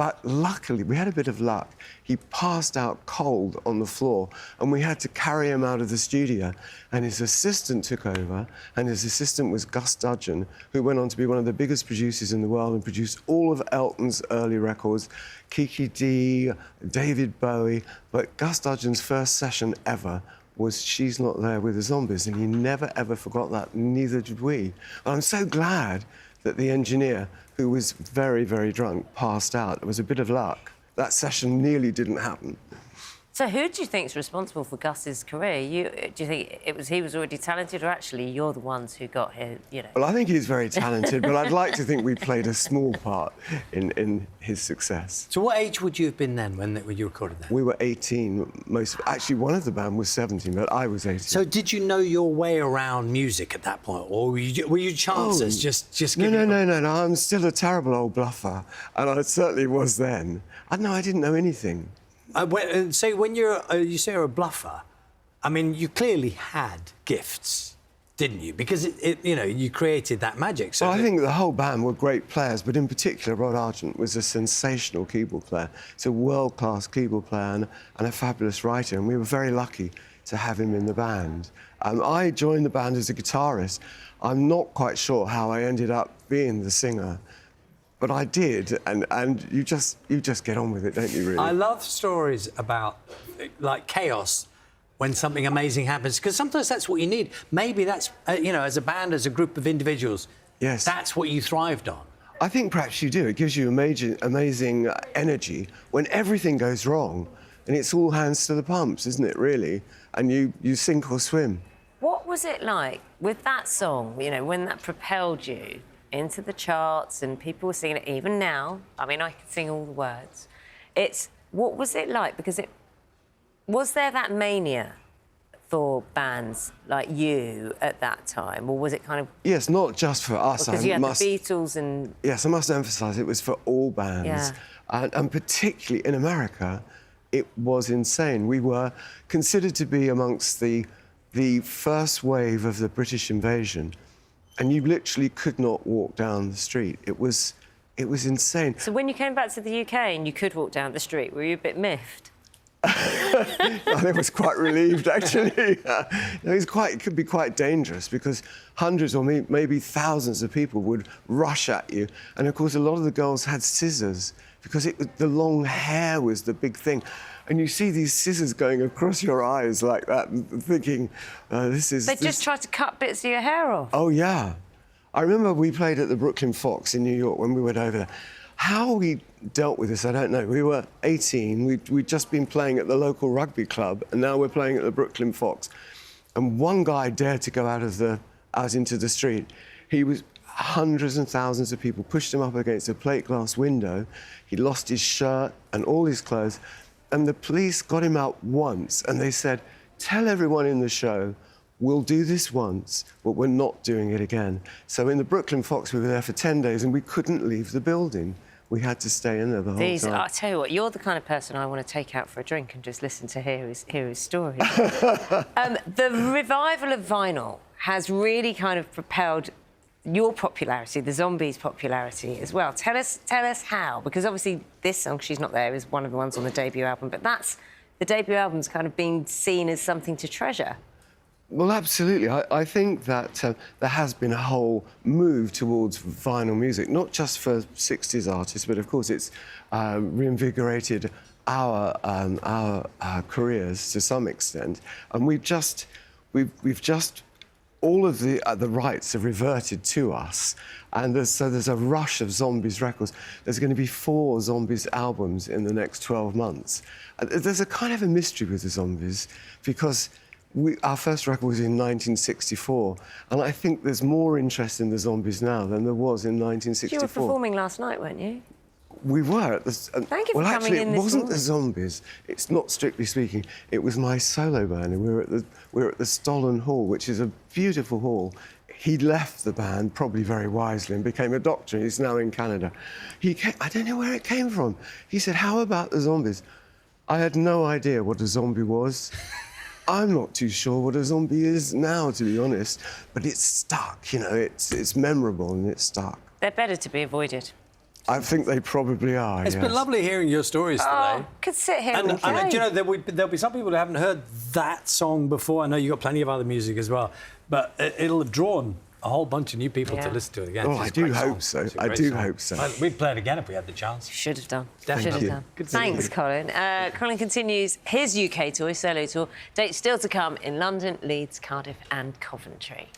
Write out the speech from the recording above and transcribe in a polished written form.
But luckily, we had a bit of luck. He passed out cold on the floor, and we had to carry him out of the studio. And his assistant took over, and his assistant was Gus Dudgeon, who went on to be one of the biggest producers in the world and produced all of Elton's early records, Kiki Dee, David Bowie. But Gus Dudgeon's first session ever was She's Not There with the Zombies, and he never, ever forgot that, neither did we. And I'm so glad that the engineer, who was very, very drunk, passed out. It was a bit of luck. That session nearly didn't happen. So who do you think's responsible for Gus's career? Do you think he was already talented, or actually you're the ones who got him, you know? Well, I think he's very talented, but I'd like to think we played a small part in his success. So what age would you have been then when you recorded that? We were 18. Actually, one of the band was 17, but I was 18. So did you know your way around music at that point, or were you chances? Just No. I'm still a terrible old bluffer, and I certainly was then. I didn't know anything. So when you say you're a bluffer, I mean, you clearly had gifts, didn't you? Because you created that magic. So well, I think the whole band were great players, but in particular, Rod Argent was a sensational keyboard player. He's a world-class keyboard player and a fabulous writer, and we were very lucky to have him in the band. I joined the band as a guitarist. I'm not quite sure how I ended up being the singer. But I did, and you just get on with it, don't you, really? I love stories about, like, chaos when something amazing happens, because sometimes that's what you need. Maybe that's, as a band, as a group of individuals, yes, that's what you thrived on. I think perhaps you do. It gives you amazing energy when everything goes wrong, and it's all hands to the pumps, isn't it, really? And you sink or swim. What was it like with that song, when that propelled you into the charts and people were singing it even now? I mean, I can sing all the words. What was it like? Because was there that mania for bands like you at that time, or was it kind of... Yes, not just for us. Because you had the Beatles and... Yes, I must emphasise it was for all bands. Yeah. And particularly in America, it was insane. We were considered to be amongst the first wave of the British invasion, and you literally could not walk down the street. It was insane. So when you came back to the UK and you could walk down the street, were you a bit miffed? I was quite relieved, actually. It could be quite dangerous, because hundreds or maybe thousands of people would rush at you. And, of course, a lot of the girls had scissors, because the long hair was the big thing. And you see these scissors going across your eyes like that, and thinking, They just tried to cut bits of your hair off. Oh, yeah. I remember we played at the Brooklyn Fox in New York when we went over there. How we dealt with this, I don't know. We were 18. We'd just been playing at the local rugby club, and now we're playing at the Brooklyn Fox. And one guy dared to go out into the street. Hundreds and thousands of people pushed him up against a plate glass window. He lost his shirt and all his clothes. And the police got him out once, and they said, tell everyone in the show, we'll do this once, but we're not doing it again. So in the Brooklyn Fox, we were there for 10 days, and we couldn't leave the building. We had to stay in there the whole time. I'll tell you what, you're the kind of person I want to take out for a drink and just listen to hear his story. The revival of vinyl has really kind of propelled your popularity, the Zombies' popularity as well. Tell us how, because obviously this song, She's Not There, is one of the ones on the debut album, but the debut album's kind of been seen as something to treasure. Well, absolutely. I think that there has been a whole move towards vinyl music, not just for 60s artists, but of course it's reinvigorated our careers to some extent, and we've just all of the rights have reverted to us, and there's a rush of Zombies records. There's going to be 4 Zombies albums in the next 12 months. There's a kind of a mystery with the Zombies, because our first record was in 1964, and I think there's more interest in the Zombies now than there was in 1964. You were performing last night, weren't you? We were at the... Thank you for coming actually, in it this wasn't morning. the Zombies. It's not strictly speaking. It was my solo band, and we were at the Stollen Hall, which is a beautiful hall. He left the band, probably very wisely, and became a doctor. He's now in Canada. I don't know where it came from. He said, how about the Zombies? I had no idea what a zombie was. I'm not too sure what a zombie is now, to be honest, but it's stuck, it's memorable and it's stuck. They're better to be avoided. I think they probably are. It's been lovely hearing your stories today. Could sit here And all do day. you know, there'll be some people who haven't heard that song before. I know you've got plenty of other music as well, but it'll have drawn a whole bunch of new people to listen to it again. Oh, It's I a do great song. hope so. It's a I great do song. hope so. We'd play it again if we had the chance. Should have done. Definitely. Should have done. Good to see Thanks, you. Colin. Colin continues his UK tour, solo tour. Dates still to come in London, Leeds, Cardiff and Coventry.